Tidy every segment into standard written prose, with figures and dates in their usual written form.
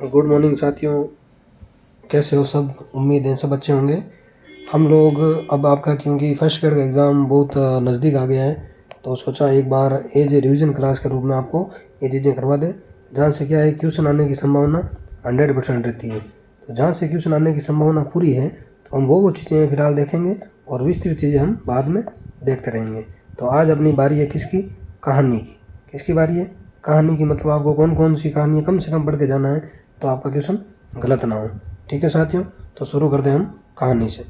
Good morning साथियों, कैसे हो सब। उम्मीद है सब अच्छे होंगे। हम लोग अब आपका क्योंकि फर्स्ट ईयर का एग्ज़ाम बहुत नज़दीक आ गया है, तो सोचा एक बार एज ए रिवीजन क्लास के रूप में आपको ये चीज़ें करवा दें, जहाँ से क्या है क्वेश्चन आने की संभावना 100% रहती है। तो जहाँ से क्वेश्चन आने की संभावना पूरी है तो हम वो चीज़ें फ़िलहाल देखेंगे और विस्तृत चीज़ें हम बाद में देखते रहेंगे। तो आज अपनी बारी है किसकी? कहानी की। किसकी बारी है? कहानी की। मतलब आपको कौन कौन सी कहानी है कम से कम पढ़ के जाना है, तो आपका क्वेश्चन गलत ना हो। ठीक है साथियों, तो शुरू करते हैं हम कहानी से।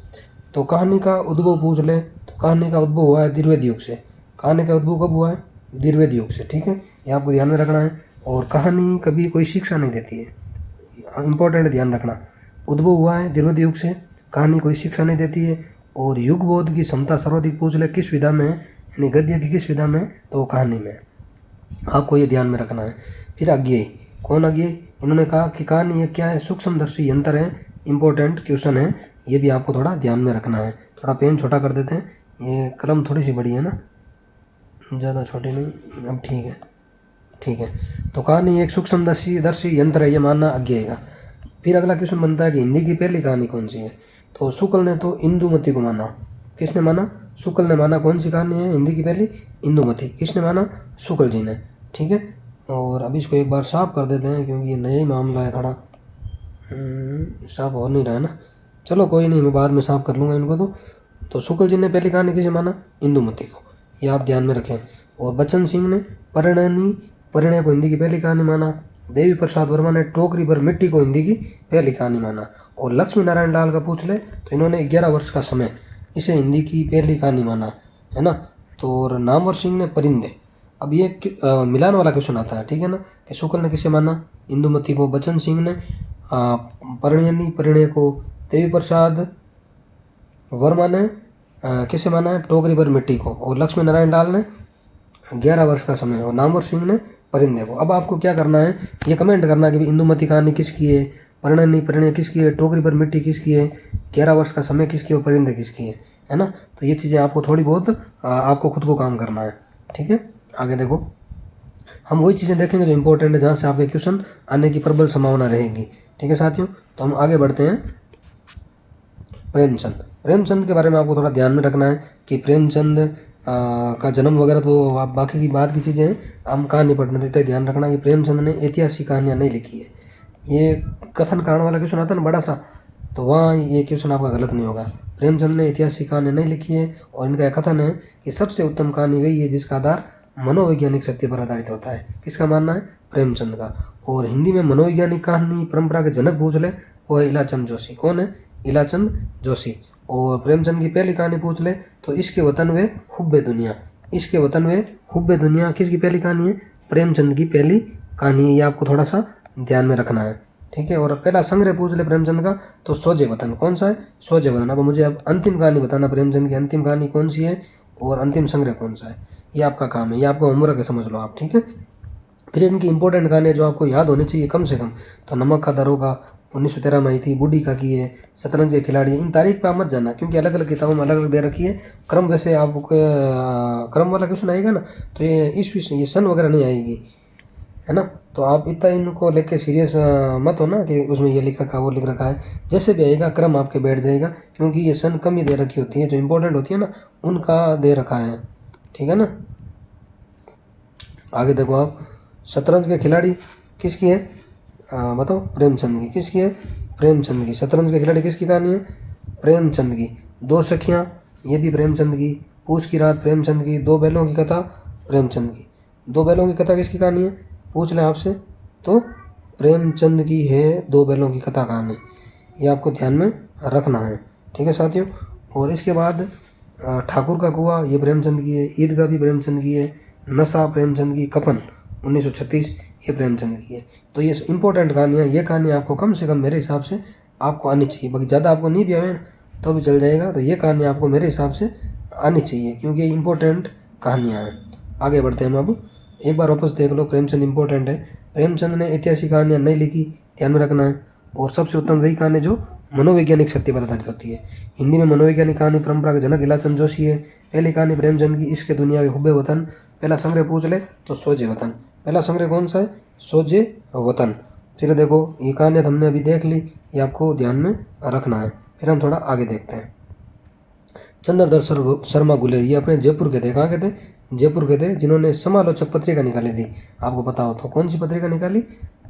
तो कहानी का उद्भव पूछ ले तो कहानी का उद्भव हुआ है द्विवेद युग से। कहानी का उद्भव कब हुआ है? द्विवेद युग से। ठीक है, ये आपको ध्यान में रखना है। और कहानी कभी कोई शिक्षा नहीं देती है, इंपॉर्टेंट ध्यान रखना। उद्भव हुआ है द्विवेद युग से, कहानी कोई शिक्षा नहीं देती है। और युग बोध की क्षमता सर्वाधिक पूछ ले किस विधा में है, यानी गद्य की किस विधा में, तो वो कहानी में है। आपको ये ध्यान में रखना है। फिर अज्ञेय। कौन अज्ञेय? इन्होंने कहा कि कहानी ये क्या है? सूक्ष्मदर्शी यंत्र है, इंपॉर्टेंट क्वेश्चन है, ये भी आपको थोड़ा ध्यान में रखना है। थोड़ा पेन छोटा कर देते हैं, ये कलम थोड़ी सी बड़ी है ना, ज़्यादा छोटी नहीं। अब ठीक है, ठीक है। तो कहानी एक सूक्ष्मदर्शी यंत्र है, ये मानना अज्ञेय का। फिर अगला क्वेश्चन बनता है कि हिंदी की पहली कहानी कौन सी है? तो शुक्ल ने तो इंदुमती को माना। किसने माना? शुक्ल ने माना। कौन सी कहानी है हिंदी की पहली? इंदुमती। किसने माना? शुक्ल जी ने। ठीक है, और अभी इसको एक बार साफ कर देते हैं क्योंकि ये नया ही मामला है, थोड़ा साफ हो नहीं रहा है ना। चलो कोई नहीं, मैं बाद में साफ कर लूँगा इनको। तो शुक्ल जी ने पहली कहानी किसे माना? इंदुमती को। ये आप ध्यान में रखें। और बच्चन सिंह ने परिणय को हिंदी की पहली कहानी माना। देवी प्रसाद वर्मा ने टोकरी पर मिट्टी को हिंदी की पहली कहानी माना। और लक्ष्मी नारायण लाल का पूछ ले तो इन्होंने 11 वर्ष का समय, इसे हिंदी की पहली कहानी माना है ना। तो और नामवर सिंह ने परिंदे। अब ये मिलान वाला क्वेश्चन आता है, ठीक है ना, कि शुक्ल ने किसे माना? इंदुमती को। बच्चन सिंह ने परिणय को। देवी प्रसाद वर्मा ने किसे माना है? टोकरी पर मिट्टी को। और लक्ष्मी नारायण लाल ने 11 वर्ष का समय। और नामवर सिंह ने परिंदे को। अब आपको क्या करना है, ये कमेंट करना है कि इंदुमती कहानी किसकी है, परिणय किसकी है, टोकरी पर मिट्टी किसकी है, 11 वर्ष का समय किसकी है, और परिंदे किसकी है ना। तो ये चीज़ें आपको थोड़ी बहुत आपको खुद को काम करना है। ठीक है, आगे देखो, हम वही चीज़ें देखेंगे जो इंपॉर्टेंट है, जहाँ से आपके क्वेश्चन आने की प्रबल संभावना रहेगी। ठीक है साथियों, तो हम आगे बढ़ते हैं। प्रेमचंद के बारे में आपको थोड़ा ध्यान में रखना है कि प्रेमचंद का जन्म वगैरह तो आप बाकी की बात की चीज़ें हैं, हम कहानी पढ़ने देते। ध्यान रखना कि प्रेमचंद ने ऐतिहासिक कहानियाँ नहीं लिखी है। ये कथन कारण वाला क्वेश्चन आता है ना बड़ा सा, तो वहाँ ये क्वेश्चन आपका गलत नहीं होगा। प्रेमचंद ने ऐतिहासिक कहानी नहीं लिखी है। और इनका एक कथन है कि सबसे उत्तम कहानी वही है जिसका आधार मनोवैज्ञानिक सत्य पर आधारित होता है। किसका मानना है? प्रेमचंद का। और हिंदी में मनोवैज्ञानिक कहानी परंपरा के जनक पूछ ले, वो है इलाचंद जोशी। कौन है? इलाचंद जोशी। और प्रेमचंद की पहली कहानी पूछ ले तो इसके वतन वे हुब्बे दुनिया। इसके वतन वे हुब्बे दुनिया किसकी पहली कहानी है? प्रेमचंद की पहली कहानी है। ये आपको थोड़ा सा ध्यान में रखना है। ठीक है, और पहला संग्रह पूछ ले प्रेमचंद का तो सोजे वतन। कौन सा है? सोजे वतन। अब मुझे अब अंतिम कहानी बताना, प्रेमचंद की अंतिम कहानी कौन सी है और अंतिम संग्रह कौन सा है, ये आपका काम है, ये आपका होमवर्क है, समझ लो आप। ठीक है, फिर इनकी इंपॉर्टेंट कहानी जो आपको याद होनी चाहिए कम से कम, तो नमक का दरोगा 1913 में आई थी, बूढ़ी का की है, शतरंज के खिलाड़ी। इन तारीख पे आप मत जाना क्योंकि अलग अलग किताबों में अलग अलग दे रखी है। क्रम वैसे आपको क्रम वाला क्वेश्चन आएगा ना, तो ये इस विषय ये सन वगैरह नहीं आएगी, है ना। तो आप इतना इनको लेके सीरियस मत हो ना कि उसमें ये लिख रखा है वो लिख रखा है। जैसे भी आएगा क्रम आपके बैठ जाएगा, क्योंकि ये सन कम ही दे रखी होती है, जो इंपॉर्टेंट होती है ना उनका दे रखा है। ठीक है ना, आगे देखो आप। शतरंज के खिलाड़ी किसकी है? बताओ। प्रेमचंद की। किसकी है? प्रेमचंद की। शतरंज के खिलाड़ी किसकी कहानी है? प्रेमचंद की। दो सखियाँ, ये भी प्रेमचंद की। पूछ की रात प्रेमचंद की। दो बैलों की कथा प्रेमचंद की। दो बैलों की कथा किसकी कहानी है? पूछ लें आपसे तो प्रेमचंद की है दो बैलों की कथा कहानी। ये आपको ध्यान में रखना है। ठीक है साथियों, और इसके बाद ठाकुर का कुआं, ये प्रेमचंद की है। ईदगाह भी प्रेमचंद की है। नशा प्रेमचंद की। कपन 1936, ये प्रेमचंद की है। तो ये इंपॉर्टेंट कहानियाँ, ये कहानी आपको कम से कम मेरे हिसाब से आपको आनी चाहिए। बाकी ज़्यादा आपको नहीं भी आए तो भी चल जाएगा। तो ये कहानी आपको मेरे हिसाब से आनी चाहिए क्योंकि ये इंपॉर्टेंट कहानियाँ हैं। आगे बढ़ते हैं हम अब। एक बार वापस देख लो, प्रेमचंद इंपॉर्टेंट है। प्रेमचंद ने ऐतिहासिक कहानियाँ नहीं लिखी, ध्यान में रखना है। और सबसे उत्तम वही कहानी जो मनोवैज्ञानिक सत्य पर आधारित होती है। हिंदी में मनोवैज्ञानिक कहानी परंपरा के जनक इलाचंद जोशी है। पहली कहानी प्रेमचंद की इसके दुनिया में हुब्बे वतन। पहला संग्रह पूछ ले तो सोजे वतन। पहला संग्रह कौन सा है? सोजे वतन। चलिए देखो, ये कहानियाँ हमने अभी देख ली, ये आपको ध्यान में रखना है। फिर हम थोड़ा आगे देखते हैं। चंद्रधर शर्मा गुलेरिया, ये अपने जयपुर के थे। कहाँ के थे? जयपुर के थे, जिन्होंने समालोचक पत्रिका निकाली थी। आपको पता हो तो कौन सी पत्रिका निकाली?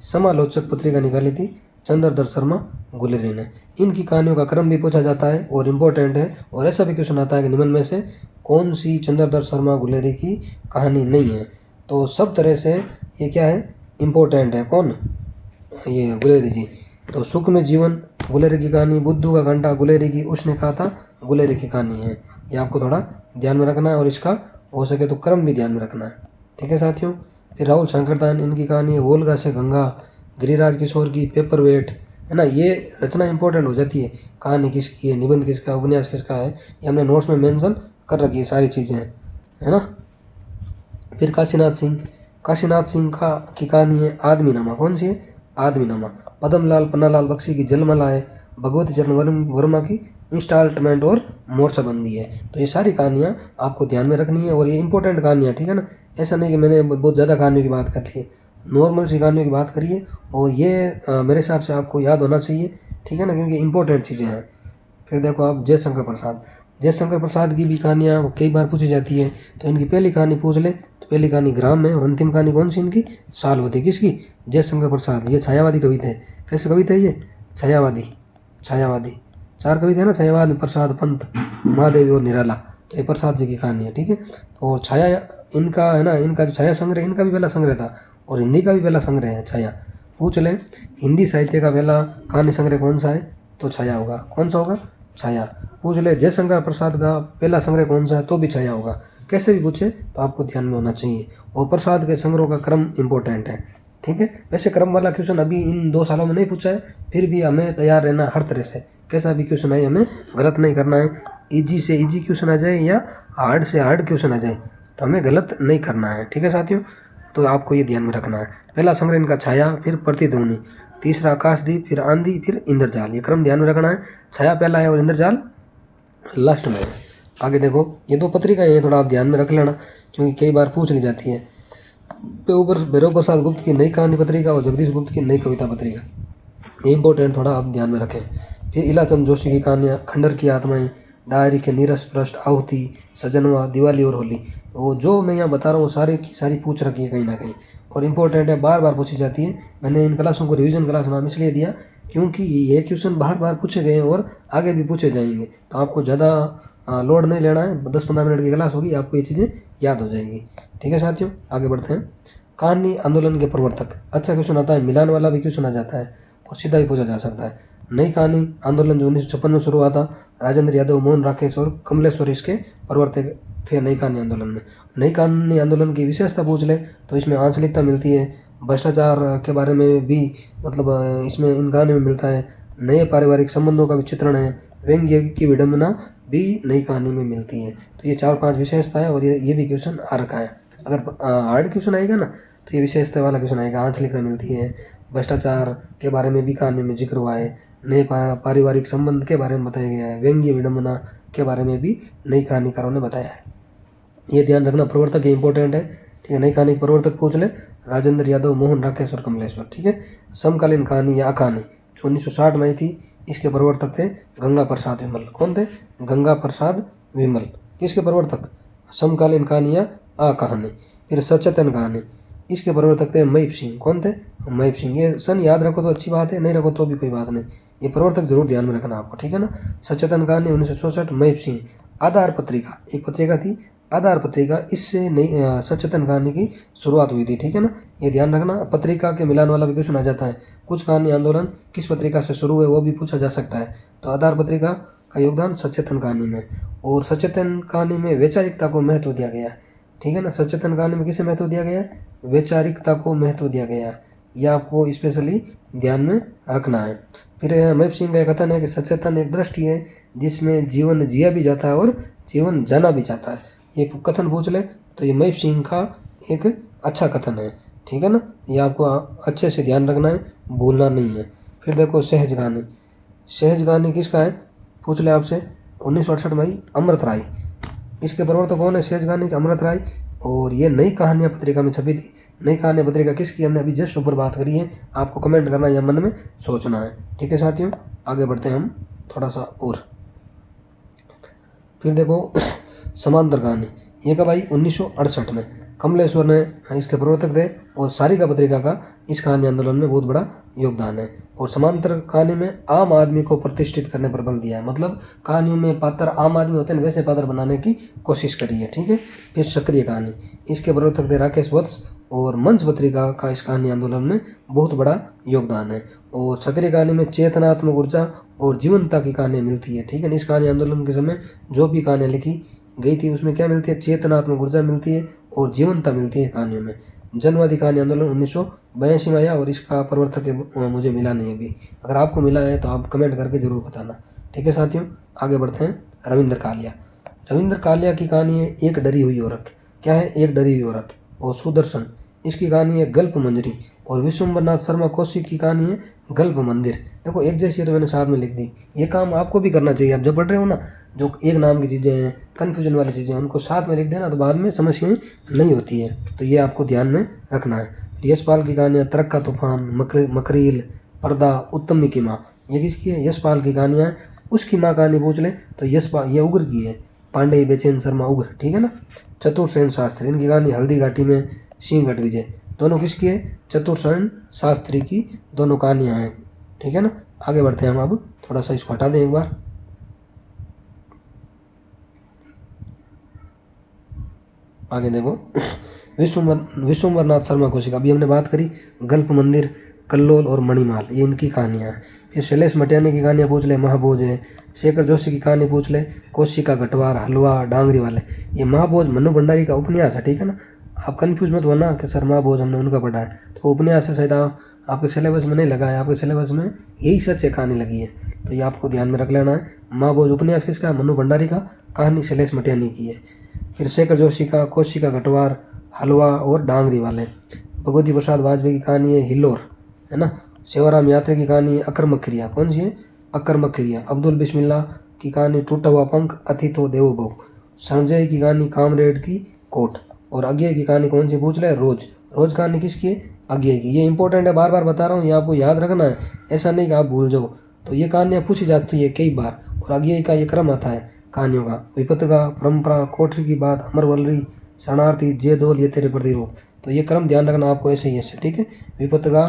समालोचक पत्रिका निकाली थी चंद्रधर शर्मा गुलेरिया ने। इनकी कहानियों का क्रम भी पूछा जाता है और इम्पोर्टेंट है, और ऐसा भी क्वेश्चन आता है कि निम्न में से कौन सी चंद्रधर शर्मा गुलेरिया की कहानी नहीं है। तो सब तरह से ये क्या है? इम्पोर्टेंट है। कौन? ये गुलेरी जी। तो सुख में जीवन गुलेरी की कहानी, बुद्धू का घंटा गुलेरी की उसने कहा था गुलेरी की कहानी है। ये आपको थोड़ा ध्यान में रखना है, और इसका हो सके तो क्रम भी ध्यान में रखना है। ठीक है साथियों। फिर राहुल शंकरदान, इनकी कहानी है वोल्गा से गंगा। गिरिराज किशोर की पेपर वेट, है ना। ये रचना इंपॉर्टेंट हो जाती है। कहानी किसकी है, निबंध किसका, उपन्यास किसका है, ये हमने नोट्स में मेंशन कर रखी है सारी चीज़ें, है ना। फिर काशीनाथ सिंह की कहानी है आदमीनामा। कौन सी है? आदमीनामा। पद्मलाल पन्नालाल बख्शी की जलमला है। भगवती चरण वर्मा की इंस्टॉलमेंट और मोर्चाबंदी है। तो ये सारी कहानियाँ आपको ध्यान में रखनी है, और ये इंपॉर्टेंट कहानियाँ, ठीक है ना। ऐसा नहीं कि मैंने बहुत ज़्यादा कहानियों की बात कर ली है, नॉर्मल सी कहानियों की बात करिए, और ये मेरे हिसाब से आपको याद होना चाहिए, ठीक है ना, क्योंकि इंपॉर्टेंट चीज़ें हैं। फिर देखो आप जयशंकर प्रसाद की भी कहानियाँ कई बार पूछी जाती है। तो इनकी पहली कहानी पूछ ले, तो पहली कहानी ग्राम है, और अंतिम कहानी कौन सी इनकी? सालवती। किसकी? जयशंकर प्रसाद। ये छायावादी कवि थे। कैसे कवि थे ये? छायावादी। 4 कवि थे ना, छायावाद, प्रसाद, पंत, महादेवी और निराला। तो ये प्रसाद जी की कहानी है, ठीक है। तो छाया इनका है ना, इनका जो छाया संग्रह, इनका भी पहला संग्रह था, और हिंदी का भी पहला संग्रह है छाया। पूछ ले, हिंदी साहित्य का पहला कहानी संग्रह कौन सा है? तो छाया होगा। कौन सा होगा? छाया। पूछ ले जयशंकर प्रसाद का पहला संग्रह कौन सा है? तो भी छाया होगा। कैसे भी पूछे तो आपको ध्यान में होना चाहिए, और प्रसाद के संग्रह का क्रम इंपॉर्टेंट है, ठीक है। वैसे क्रम वाला क्वेश्चन अभी इन 2 सालों में नहीं पूछा है, फिर भी हमें तैयार रहना हर तरह से। कैसा भी क्वेश्चन आए हमें गलत नहीं करना है। इजी से इजी क्वेश्चन आ जाए या हार्ड से हार्ड क्वेश्चन आ जाए, तो हमें गलत नहीं करना है, ठीक है साथियों। तो आपको ये ध्यान में रखना है। पहला संग्रह इनका छाया, फिर प्रतिध्वनि, तीसरा आकाशदीप, फिर आंधी, फिर इंद्रजाल। ये क्रम ध्यान में रखना है। छाया पहला है और इंद्रजाल लास्ट में है। आगे देखो, ये 2 पत्रिकाएं हैं, थोड़ा आप ध्यान में रख लेना, क्योंकि कई बार पूछ ली जाती है। तो ऊपर भैरव प्रसाद गुप्त की नई कहानी पत्रिका और जगदीश गुप्त की नई कविता पत्रिका, ये इंपॉर्टेंट, थोड़ा आप ध्यान में रखें। फिर इलाचंद जोशी की कहानियाँ, खंडर की आत्माएं, डायरी के नीरस पृष्ठ, आहुति, सजनवा, दिवाली और होली। वो जो मैं यहाँ बता रहा हूँ सारी की सारी पूछ रखी है कहीं ना कहीं, और इम्पोर्टेंट है, बार बार पूछी जाती है। मैंने इन क्लासों को रिवीजन क्लास नाम इसलिए दिया क्योंकि ये क्वेश्चन बार बार पूछे गए हैं और आगे भी पूछे जाएंगे। तो आपको ज़्यादा लोड नहीं लेना है, 10-15 मिनट की क्लास होगी, आपको ये चीज़ें याद हो जाएंगी, ठीक है साथियों। आगे बढ़ते हैं। कहानी आंदोलन के प्रवर्तक, अच्छा क्वेश्चन आता है, मिलान वाला भी क्वेश्चन आ जाता है, और सीधा भी पूछा जा सकता है। नई कहानी आंदोलन जो 1956 में शुरू हुआ था, राजेंद्र यादव, मोहन राकेश और कमलेश्वर इसके प्रवर्तक थे नई कहानी आंदोलन में। नई कहानी आंदोलन की विशेषता पूछ ले तो इसमें आंचलिकता मिलती है, भ्रष्टाचार के बारे में भी मतलब इसमें इन कहानी में मिलता है, नए पारिवारिक संबंधों का भी चित्रण है, व्यंग्य की विडंबना भी नई कहानी में मिलती है। तो ये 4-5 विशेषता है, और ये भी क्वेश्चन आ रखा है। अगर हार्ड क्वेश्चन आएगा ना तो ये विशेषता वाला क्वेश्चन आएगा। आंचलिकता मिलती है, भ्रष्टाचार के बारे में भी कहानी में जिक्र हुआ है, नए पारिवारिक संबंध के बारे में बताया गया है, व्यंग्य विडंबना के बारे में भी नई कहानीकारों ने बताया है। ये ध्यान रखना, प्रवर्तक इंपॉर्टेंट है, ठीक है। नई कहानी के प्रवर्तक पूछ ले, राजेंद्र यादव, मोहन राकेश और कमलेश्वर, ठीक है। समकालीन कहानी या कहानी जो 1960 में आई थी, इसके प्रवर्तक थे गंगा प्रसाद विमल। कौन थे? गंगा प्रसाद विमल। किसके प्रवर्तक? समकालीन कहानी या कहानी। फिर सचेतन कहानी, इसके प्रवर्तक थे महीप सिंह। कौन थे? महीप सिंह। ये सन याद रखो तो अच्छी बात है, नहीं रखो तो भी कोई बात नहीं, ये प्रवर्तक जरूर ध्यान में रखना आपको, ठीक है ना। सचेतन कहानी 1964, महीप सिंह। आधार पत्रिका, एक पत्रिका थी आधार पत्रिका, इससे नई सचेतन कहानी की शुरुआत हुई थी, ठीक है ना। ये ध्यान रखना। पत्रिका के मिलान वाला भी क्वेश्चन आ जाता है, कुछ कहानी आंदोलन किस पत्रिका से शुरू हुए वो भी पूछा जा सकता है। तो आधार पत्रिका का योगदान सचेतन कहानी में, और सचेतन कहानी में वैचारिकता को महत्व दिया गया है, ठीक है ना। सचेतन कहानी में किसे महत्व दिया गया है? वैचारिकता को महत्व दिया गया है, यह आपको स्पेशली ध्यान में रखना है। फिर महीप सिंह का कथन है कि सचेतन एक दृष्टि है जिसमें जीवन जिया भी जाता है और जीवन जाना भी जाता है। ये कथन पूछ ले तो ये महीप सिंह का एक अच्छा कथन है, ठीक है ना। ये आपको अच्छे से ध्यान रखना है, भूलना नहीं है। फिर देखो सहज गाने किसका है पूछ ले आपसे, 1968 में आई अमृत राय। इसके प्रवर्तक कौन है? सहज गाने के अमृत राय। और ये नई कहानियाँ पत्रिका में छपी थी नई कहानी पत्रिका किसकी, हमने अभी जस्ट ऊपर बात करी है, आपको कमेंट करना या मन में सोचना है। ठीक है साथियों, आगे बढ़ते हैं हम थोड़ा सा और। फिर देखो समांतर कहानी, ये कब आई, 1968 में। कमलेश्वर ने इसके प्रवर्तक थे और सारिका पत्रिका का इस कहानी आंदोलन में बहुत बड़ा योगदान है। और समांतर कहानी में आम आदमी को प्रतिष्ठित करने पर बल दिया है, मतलब कहानियों में पात्र आम आदमी होते हैं वैसे पात्र बनाने की कोशिश करी है। ठीक है। फिर सक्रिय कहानी, इसके प्रवर्तक थे राकेश वत्स और मंच पत्रिका का इस कहानी आंदोलन में बहुत बड़ा योगदान है। और सक्रिय कहानी में चेतनात्मक ऊर्जा और जीवंतता की कहानी मिलती है। ठीक है। इस कहानी आंदोलन के समय जो भी कहानियाँ लिखी गई थी उसमें क्या मिलती है, चेतनात्मक ऊर्जा मिलती है और जीवंतता मिलती है कहानियों में। जनवादी कहानी आंदोलन 1982 में आया और इसका प्रवर्तक मुझे मिला नहीं अभी, अगर आपको मिला है तो आप कमेंट करके जरूर बताना। ठीक है साथियों, आगे बढ़ते हैं। रविंद्र कालिया, रविंद्र कालिया की कहानी है एक डरी हुई औरत। क्या है, एक डरी हुई औरत। और सुदर्शन, इसकी कहानी है गल्प मंजरी। और विश्वम्बरनाथ शर्मा कौशिक की कहानी है गल्प मंदिर। देखो एक जैसी है तो मैंने साथ में लिख दी, ये काम आपको भी करना चाहिए। आप जब पढ़ रहे हो ना, जो एक नाम की चीज़ें हैं, कन्फ्यूजन वाली चीज़ें हैं, उनको साथ में लिख देना तो बाद में समस्याएं नहीं होती है। तो ये आपको ध्यान में रखना है। यशपाल की कहानियाँ तरक्का तूफान, मकरील, पर्दा, उत्तमी की माँ, ये किसकी है, यशपाल की कहानियाँ। उसकी माँ कहानी पूछ ले तो यशपाल, ये उग्र की है, पांडे बेचैन शर्मा उग्र। ठीक है ना। चतुर्सेन शास्त्री, इनकी कहानी हल्दी घाटी में सिंहगढ़ विजय, दोनों किसकी है, चतुर्सेन शास्त्री की दोनों कहानियाँ हैं। ठीक है ना। आगे बढ़ते हैं हम, अब थोड़ा सा इसको हटा दें एक बार। आगे देखो विश्वम्बरनाथ शर्मा कौशिक, अभी हमने बात करी गल्प मंदिर, कल्लोल और मणिमाल, ये इनकी कहानियाँ हैं। फिर शैलेश मटियानी की कहानियाँ पूछ ले, महाभोज है। शेखर जोशी की कहानी पूछ ले, कोशिका घटवार, हलवा, डांगरी वाले। ये महाभोज मनु भंडारी का उपन्यास है। ठीक है ना। आप कंफ्यूज मत होना कि सर महाभोज हमने उनका पढ़ा है, तो उपन्यास है, शायद आपके सिलेबस में नहीं लगा है, आपके सिलेबस में यही सच है कहानी लगी है, तो ये आपको ध्यान में रख लेना है। महाभोज उपन्यास किसका है, मनु भंडारी का, कहानी शैलेश मटियानी की है। फिर शेखर जोशी का कोशिका घटवार, हलवा और डांगरी वाले। भगवती प्रसाद वाजपेयी की कहानी है हिल्लोर, है ना। सेवाराम यात्री की कहानी है अकर्मक क्रिया, कौन सी है, अकर्मक क्रिया। अब्दुल बिस्मिल्लाह की कहानी टूटा हुआ पंख, अतिथो देवो भव। संजय की कहानी कामरेड की कोट। और अज्ञे की कहानी कौन सी पूछ ले, रोज। रोज कहानी किसकी है, अज्ञे की। ये इंपॉर्टेंट है, बार बार बता रहा हूँ, ये आपको याद रखना है, ऐसा नहीं कि आप भूल जाओ। तो ये कहानियाँ पूछी जाती है कई बार, और अज्ञे का ये क्रम आता है कहानियों का। विपत्तिका, परंपरा, कोठरी की बात, अमरवल्लरी, शरणार्थी, जे दोल, ये तेरे प्रतिरूप। तो ये क्रम ध्यान रखना आपको, ऐसे ही ऐसे। ठीक है। विपत्तिका,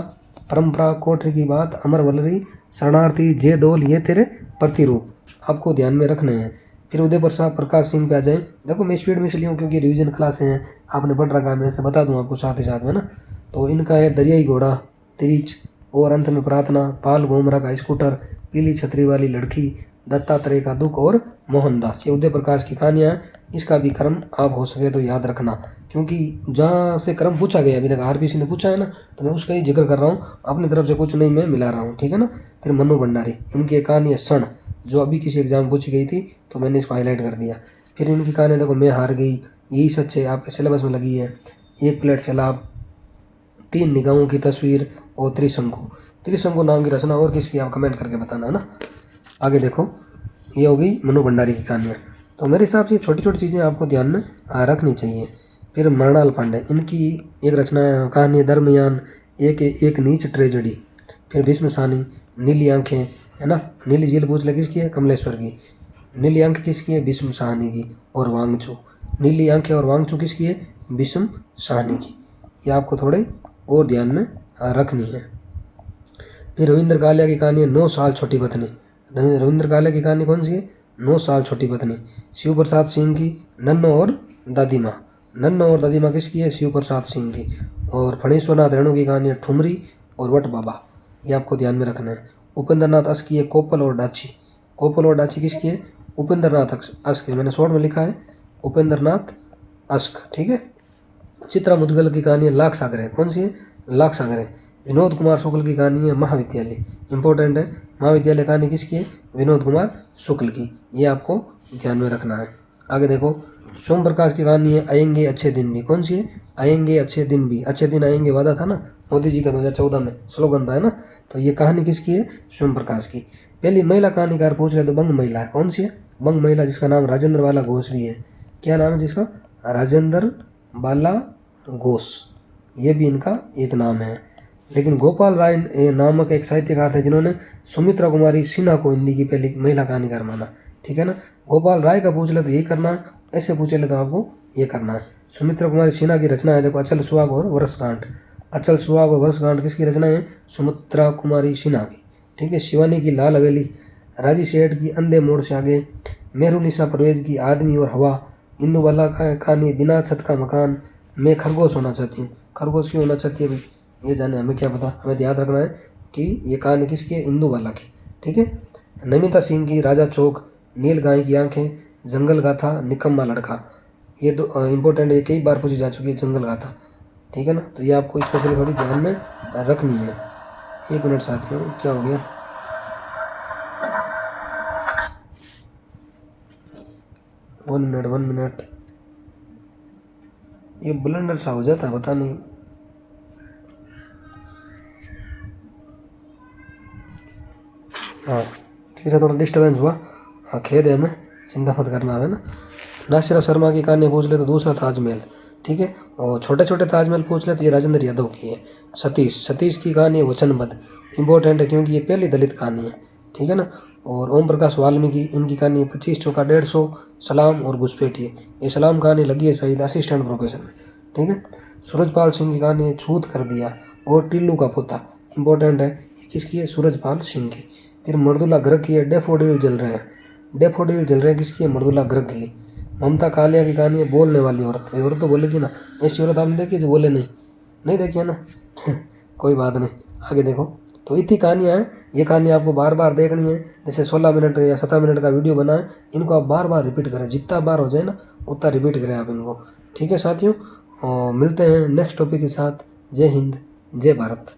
परंपरा, कोठरी की बात, अमरवल्लरी, शरणार्थी, जे दोल, ये तेरे प्रतिरूप, आपको ध्यान में रखने हैं। फिर उदय प्रकाश सिंह पे आ जाए। देखो मैं स्पीड में इसलिए हूँ क्योंकि रिवीजन क्लास हैं, आपने पढ़ रखा है, मैं ऐसे बता दूँ आपको साथ ही साथ में ना। तो इनका है दरियाई घोड़ा, तिरिच, और अंत में प्रार्थना, पाल घोमरा का स्कूटर, पीली छतरी वाली लड़की, दत्तात्रेय का दुख और मोहनदास, ये उदय प्रकाश की कहानियाँ हैं। इसका भी क्रम आप हो सके तो याद रखना, क्योंकि जहाँ से क्रम पूछा गया अभी तक आरबीसी ने पूछा है ना, तो मैं उसका ही जिक्र कर रहा हूँ, अपनी तरफ से कुछ नहीं मैं मिला रहा हूँ। ठीक है ना। फिर मनु भंडारी, इनकी एक कहानी है क्षण, जो अभी किसी एग्जाम में पूछी गई थी, तो मैंने इसको हाईलाइट कर दिया। फिर इनकी कहानी देखो, मैं हार गई, यही सच है, आपके सिलेबस में लगी है। एक प्लेट सैलाब, तीन निगाहों की तस्वीर और त्रिशंकु। त्रिशंकु नाम की रचना और किसकी, आप कमेंट करके बताना है ना। आगे देखो, ये हो गई मनु भंडारी की कहानियाँ। तो मेरे हिसाब से छोटी छोटी चीज़ें आपको ध्यान में रखनी चाहिए। फिर मृणाल पांडे, इनकी एक रचना है, कहानी है दरमियान, एक नीच ट्रेजेडी। फिर भीष्म सानी, नीली आंखें, है ना। नीली झील पूछ ले किसकी है, कमलेश्वर की। नीली आंखें किसकी है, भीष्म साहनी की। और वांगचू, नीली आंखें और वांगचू किसकी है, भीष्म साहनी की। ये आपको थोड़े और ध्यान में रखनी है। फिर रविंद्र कालिया की कहानी है 9 साल छोटी पत्नी। रविंद्र कालिया की कहानी कौन सी है, 9 साल छोटी पत्नी। शिव प्रसाद सिंह की नन्नो और दादी माँ। नन्नो और दादी माँ किसकी है, शिव प्रसाद सिंह की। और फणीश्वरनाथ रेणु की कहानी है ठुमरी और वट बाबा, ये आपको ध्यान में रखना है। उपेंद्र नाथ अस की है कोपल और डाची। कोपल और डाची किसकी है, उपेंद्र नाथ अस्क, मैंने शॉर्ट में लिखा है उपेंद्र नाथ अस्क। ठीक है। चित्रा मुदगल की कहानी है लाख सागर है, कौन सी है, लाख सागर है। विनोद कुमार शुक्ल की कहानी है महाविद्यालय, इंपॉर्टेंट है। महाविद्यालय कहानी किसकी है, विनोद कुमार शुक्ल की, ये आपको ध्यान में रखना है। आगे देखो, सोम प्रकाश की कहानी है आएंगे अच्छे दिन भी, कौन सी है, आएंगे अच्छे दिन भी। अच्छे दिन आएंगे वादा था ना, मोदी जी का 2014 में स्लोगन था, है ना। तो ये कहानी किसकी है, सोम प्रकाश की। पहली महिला कहानीकार पूछ रहे तो बंग महिला है, कौन सी है, बंग महिला, जिसका नाम राजेंद्र बाला घोष भी है। क्या नाम है जिसका, राजेंद्र बाला घोष। ये भी इनका एक नाम है। लेकिन गोपाल राय नामक एक साहित्यकार थे जिन्होंने सुमित्रा कुमारी सिन्हा को हिंदी की पहली महिला कहानीकार माना। ठीक है ना, गोपाल राय का पूछ ले तो यही करना है, ऐसे पूछे ले तो आपको ये करना है। सुमित्रा कुमारी सिन्हा की रचना है देखो अचल सुहाग और वर्षगांठ। अचल सुहाग और वर्षगांठ किसकी रचना है? सुमित्रा कुमारी सिन्हा की। ठीक है, शिवानी की लाल हवेली, राजी सेठ की अंधे मोड़ से आगे, मेहरुनिसा परवेज की आदमी और हवा, इंदुबाला का कहानी बिना छत का मकान, मैं खरगोश होना चाहती हूँ। खरगोश क्यों होना चाहती है भाई, ये जाने, हमें क्या पता, हमें तो याद रखना है कि ये कहानी किसकी है? इंदुबाला की। ठीक है, नमिता सिंह की राजा चौक, नील गाय की आंखें, जंगल गाथा, निकम्मा लड़का। ये दो इंपॉर्टेंट, ये कई बार पूछी जा चुकी है जंगल गाथा। ठीक है ना, तो ये आपको स्पेशली थोड़ी ध्यान में रखनी है। एक मिनट साथियों, क्या हो गया? वन मिनट, ये ब्लंडर सा हो जाता है, पता नहीं। हाँ ठीक है, थोड़ा डिस्टर्बेंस हुआ। हाँ खेद है, हमें चिंता मत करना है ना। नासिरा शर्मा की कहानी पूछ ले तो दूसरा ताजमहल। ठीक है, और छोटे छोटे ताजमहल पूछ ले तो ये राजेंद्र यादव की है। सतीश की कहानी है वचनबद्ध, इंपॉर्टेंट है क्योंकि ये पहली दलित कहानी है। ठीक है ना, और ओम प्रकाश वाल्मीकि, इनकी कहानी है 25 चौका 150, सलाम और घुसपैठिए। ये सलाम कहानी लगी है शहीद असिस्टेंट प्रोफेसर में। ठीक है, सूरजपाल सिंह की कहानी है छूत कर दिया और टिल्लू का पोता, इंपॉर्टेंट है। किसकी है? सूरजपाल सिंह की। फिर मृदुला गर्ग की है डेफोडिल जल रहे हैं। डेफोडिल जल रहे हैं किसकी है? मृदुला गर्ग की। ममता कालिया की कहानी है बोलने वाली औरत। औरत तो बोलेगी ना, ऐसी औरत आपने देखी जो बोले नहीं? नहीं देखी है ना कोई बात नहीं, आगे देखो। तो इतनी कहानियाँ हैं, ये कहानी आपको बार बार देखनी है। जैसे 16 मिनट या 17 मिनट का वीडियो बनाए, इनको आप बार बार रिपीट करें, जितना बार हो जाए ना उतना रिपीट करें आप इनको। ठीक है साथियों, और मिलते हैं नेक्स्ट टॉपिक के साथ। जय हिंद, जय भारत।